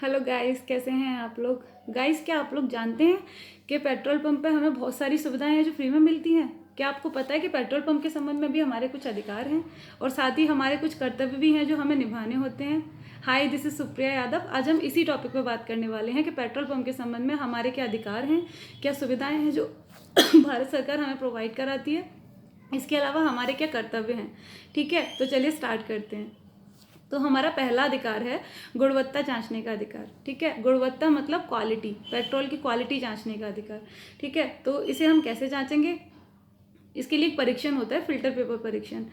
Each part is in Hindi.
हेलो गाइस, कैसे हैं आप लोग। गाइस, क्या आप लोग जानते हैं कि पेट्रोल पंप पे हमें बहुत सारी सुविधाएं हैं जो फ्री में मिलती हैं। क्या आपको पता है कि पेट्रोल पंप के संबंध में भी हमारे कुछ अधिकार हैं और साथ ही हमारे कुछ कर्तव्य भी हैं जो हमें निभाने होते हैं। हाय, दिस इज सुप्रिया यादव। आज हम इसी टॉपिक पे बात करने वाले हैं कि पेट्रोल पंप के संबंध में हमारे क्या अधिकार हैं, क्या सुविधाएं हैं जो भारत सरकार हमें प्रोवाइड कराती है, इसके अलावा हमारे क्या कर्तव्य हैं। ठीक है, तो चलिए स्टार्ट करते हैं। तो हमारा पहला अधिकार है गुणवत्ता जांचने का अधिकार। ठीक है, गुणवत्ता मतलब क्वालिटी, पेट्रोल की क्वालिटी जांचने का अधिकार। ठीक है, तो इसे हम कैसे जांचेंगे। इसके लिए एक परीक्षण होता है, फिल्टर पेपर परीक्षण।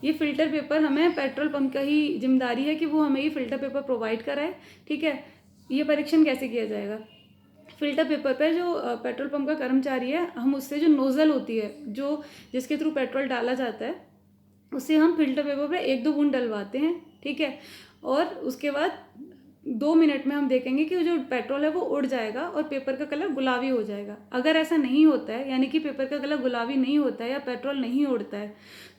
ये फिल्टर पेपर हमें पेट्रोल पंप का ही जिम्मेदारी है कि वो हमें ये फिल्टर पेपर प्रोवाइड कराए। ठीक है, ये परीक्षण कैसे किया जाएगा। फिल्टर पेपर पे जो पेट्रोल पंप का कर्मचारी है, हम उससे जो नोज़ल होती है जो जिसके थ्रू पेट्रोल डाला जाता है, उससे हम फिल्टर पेपर पे 1-2 बूंद डलवाते हैं। ठीक है, और उसके बाद 2 मिनट में हम देखेंगे कि जो पेट्रोल है वो उड़ जाएगा और पेपर का कलर गुलाबी हो जाएगा। अगर ऐसा नहीं होता है, यानी कि पेपर का कलर गुलाबी नहीं होता है या पेट्रोल नहीं उड़ता है,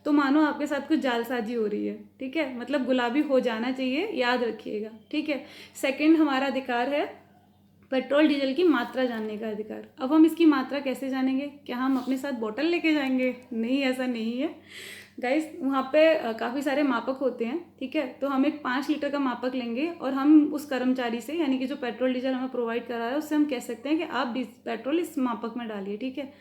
तो मानो आपके साथ कुछ जालसाजी हो रही है। ठीक है, मतलब गुलाबी हो जाना चाहिए, याद रखिएगा। ठीक है, सेकंड हमारा अधिकार है पेट्रोल डीजल की मात्रा जानने का अधिकार। अब हम इसकी मात्रा कैसे जानेंगे। क्या हम अपने साथ बोतल लेके जाएंगे। नहीं, ऐसा नहीं है गाइस। वहाँ पे काफ़ी सारे मापक होते हैं। ठीक है, तो हम एक 5 लीटर का मापक लेंगे और हम उस कर्मचारी से, यानी कि जो पेट्रोल डीजल हमें प्रोवाइड करा है, उससे हम कह सकते हैं कि आप पेट्रोल इस मापक में डालिए। ठीक है,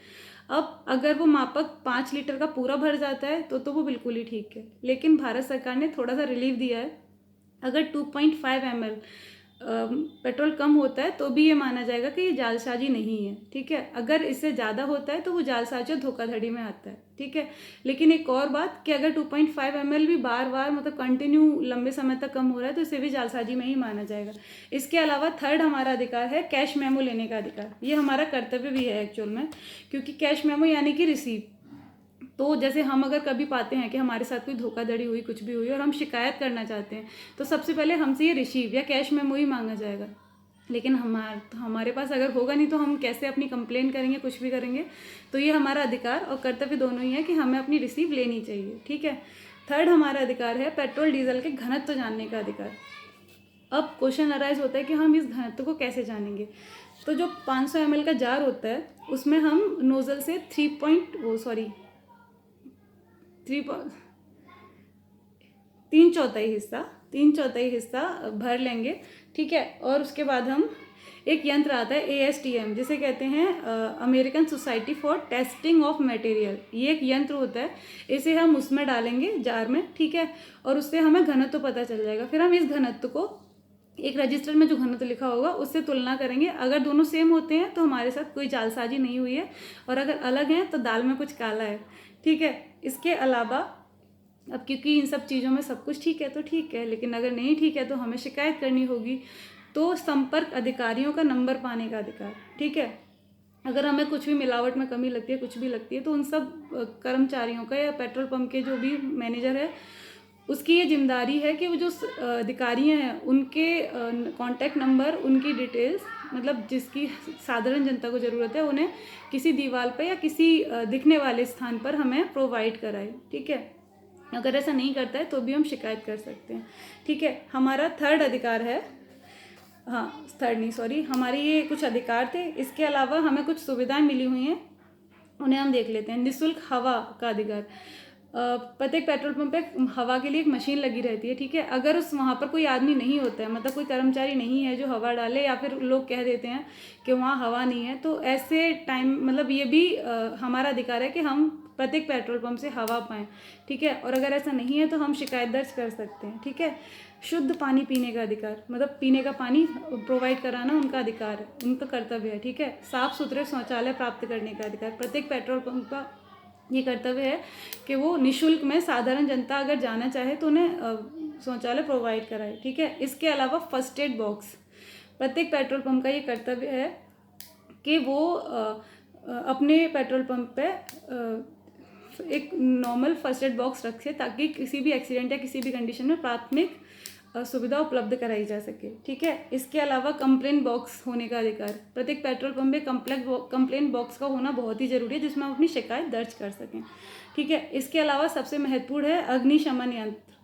अब अगर वो मापक 5 लीटर का पूरा भर जाता है तो वो बिल्कुल ही ठीक है। लेकिन भारत सरकार ने थोड़ा सा रिलीफ दिया है। अगर 2.5 ml पेट्रोल कम होता है तो भी ये माना जाएगा कि ये जालसाजी नहीं है। ठीक है, अगर इससे ज़्यादा होता है तो वो जालसाजी और धोखाधड़ी में आता है। ठीक है, लेकिन एक और बात कि अगर 2.5 ml भी बार बार मतलब कंटिन्यू लंबे समय तक कम हो रहा है तो इसे भी जालसाजी में ही माना जाएगा। इसके अलावा थर्ड हमारा अधिकार है कैश मेमो लेने का अधिकार। ये हमारा कर्तव्य भी है एक्चुअल में, क्योंकि कैश मेमो यानी कि रिसीप्ट। तो जैसे हम अगर कभी पाते हैं कि हमारे साथ कोई धोखाधड़ी हुई, कुछ भी हुई और हम शिकायत करना चाहते हैं, तो सबसे पहले हमसे ये रिसीव या कैश मेमो ही मांगा जाएगा। लेकिन हमारे पास अगर होगा नहीं तो हम कैसे अपनी कंप्लेन करेंगे, कुछ भी करेंगे। तो ये हमारा अधिकार और कर्तव्य दोनों ही है कि हमें अपनी रिसीव लेनी चाहिए। ठीक है, थर्ड हमारा अधिकार है पेट्रोल डीजल के घनत्व जानने का अधिकार। अब क्वेश्चन अराइज होता है कि हम इस घनत्व को कैसे जानेंगे। तो जो 500 ml का जार होता है उसमें हम नोजल से 3/4 हिस्सा भर लेंगे। ठीक है, और उसके बाद हम एक यंत्र आता है ASTM, जिसे कहते हैं American society for testing of material. ये एक यंत्र होता है, इसे हम उसमें डालेंगे जार में। ठीक है, और उससे हमें घनत्व पता चल जाएगा। फिर हम इस घनत्व को एक रजिस्टर में जो घनत्व लिखा होगा उससे तुलना करेंगे। अगर दोनों सेम होते हैं तो हमारे साथ कोई जालसाजी नहीं हुई है, और अगर अलग हैं तो दाल में कुछ काला है। ठीक है, इसके अलावा अब क्योंकि इन सब चीज़ों में सब कुछ ठीक है तो ठीक है, लेकिन अगर नहीं ठीक है तो हमें शिकायत करनी होगी। तो संपर्क अधिकारियों का नंबर पाने का अधिकार। ठीक है, अगर हमें कुछ भी मिलावट में कमी लगती है, कुछ भी लगती है, तो उन सब कर्मचारियों का या पेट्रोल पंप के जो भी मैनेजर है उसकी ये जिम्मेदारी है कि वो जो अधिकारी हैं उनके कांटेक्ट नंबर, उनकी डिटेल्स, मतलब जिसकी साधारण जनता को ज़रूरत है, उन्हें किसी दीवार पर या किसी दिखने वाले स्थान पर हमें प्रोवाइड कराए। ठीक है, अगर ऐसा नहीं करता है तो भी हम शिकायत कर सकते हैं। ठीक है, हमारा थर्ड अधिकार है, हाँ थर्ड नहीं सॉरी, हमारे ये कुछ अधिकार थे। इसके अलावा हमें कुछ सुविधाएं मिली हुई हैं, उन्हें हम देख लेते हैं। निःशुल्क हवा का अधिकार। प्रत्येक पेट्रोल पंप पे हवा के लिए एक मशीन लगी रहती है। ठीक है, अगर वहाँ पर कोई आदमी नहीं होता है, मतलब कोई कर्मचारी नहीं है जो हवा डाले, या फिर लोग कह देते हैं कि वहाँ हवा नहीं है, तो ऐसे टाइम मतलब ये भी हमारा अधिकार है कि हम प्रत्येक पेट्रोल पंप से हवा पाएँ। ठीक है, और अगर ऐसा नहीं है तो हम शिकायत दर्ज कर सकते हैं। ठीक है, शुद्ध पानी पीने का अधिकार, मतलब पीने का पानी प्रोवाइड कराना उनका अधिकार है, उनका कर्तव्य है। ठीक है, साफ़ सुथरे शौचालय प्राप्त करने का अधिकार। प्रत्येक पेट्रोल पंप का ये कर्तव्य है कि वो निःशुल्क में साधारण जनता अगर जाना चाहे तो उन्हें शौचालय प्रोवाइड कराए। ठीक है, इसके अलावा फर्स्ट एड बॉक्स, प्रत्येक पेट्रोल पंप का ये कर्तव्य है कि वो अपने पेट्रोल पंप पे एक नॉर्मल फर्स्ट एड बॉक्स रखे, ताकि किसी भी एक्सीडेंट या किसी भी कंडीशन में प्राथमिक सुविधा उपलब्ध कराई जा सके। ठीक है, इसके अलावा कंप्लेन बॉक्स होने का अधिकार। प्रत्येक पेट्रोल पंप में कंप्लेन बॉक्स का होना बहुत ही ज़रूरी है, जिसमें हम अपनी शिकायत दर्ज कर सकें। ठीक है, इसके अलावा सबसे महत्वपूर्ण है अग्निशमन यंत्र,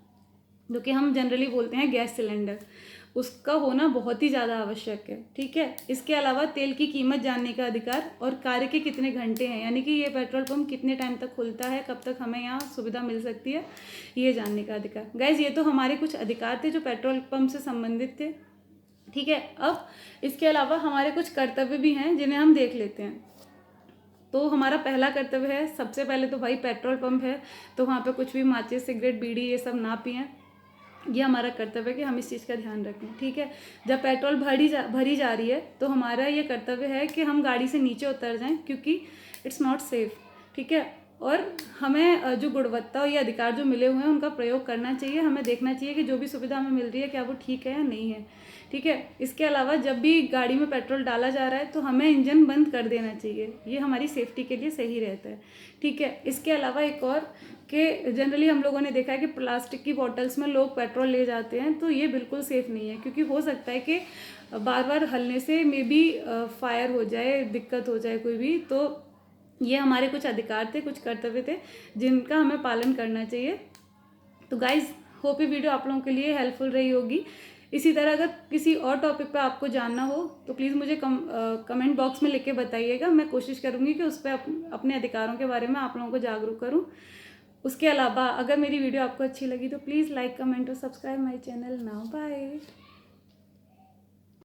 जो कि हम जनरली बोलते हैं गैस सिलेंडर। उसका होना बहुत ही ज़्यादा आवश्यक है। ठीक है, इसके अलावा तेल की कीमत जानने का अधिकार और कार्य के कितने घंटे हैं, यानी कि ये पेट्रोल पंप कितने टाइम तक खुलता है, कब तक हमें यहाँ सुविधा मिल सकती है, ये जानने का अधिकार। गाइज ये तो हमारे कुछ अधिकार थे जो पेट्रोल पंप से संबंधित थे। ठीक है, अब इसके अलावा हमारे कुछ कर्तव्य भी हैं जिन्हें हम देख लेते हैं। तो हमारा पहला कर्तव्य है, सबसे पहले तो भाई पेट्रोल पंप है तो वहाँ पे कुछ भी माचिस, सिगरेट, बीड़ी ये सब ना पिएं। ये हमारा कर्तव्य है कि हम इस चीज़ का ध्यान रखें। ठीक है, जब पेट्रोल भरी जा रही है तो हमारा ये कर्तव्य है कि हम गाड़ी से नीचे उतर जाएं, क्योंकि इट्स नॉट सेफ। ठीक है, और हमें जो गुणवत्ता और ये अधिकार जो मिले हुए हैं उनका प्रयोग करना चाहिए। हमें देखना चाहिए कि जो भी सुविधा हमें मिल रही है क्या वो ठीक है या नहीं है। ठीक है, इसके अलावा जब भी गाड़ी में पेट्रोल डाला जा रहा है तो हमें इंजन बंद कर देना चाहिए, ये हमारी सेफ्टी के लिए सही रहता है। ठीक है, इसके अलावा एक और कि जनरली हम लोगों ने देखा है कि प्लास्टिक की बॉटल्स में लोग पेट्रोल ले जाते हैं, तो ये बिल्कुल सेफ़ नहीं है, क्योंकि हो सकता है कि बार बार हलने से मे बी फायर हो जाए, दिक्कत हो जाए कोई भी। तो ये हमारे कुछ अधिकार थे, कुछ कर्तव्य थे जिनका हमें पालन करना चाहिए। तो गाइज होप ये वीडियो आप लोगों के लिए हेल्पफुल रही होगी। इसी तरह अगर किसी और टॉपिक पे आपको जानना हो तो प्लीज़ मुझे कमेंट बॉक्स में लिख के बताइएगा। मैं कोशिश करूँगी कि उस पर अपने अधिकारों के बारे में आप लोगों को जागरूक करूँ। उसके अलावा अगर मेरी वीडियो आपको अच्छी लगी तो प्लीज़ लाइक, कमेंट और subscribe my channel now. Bye.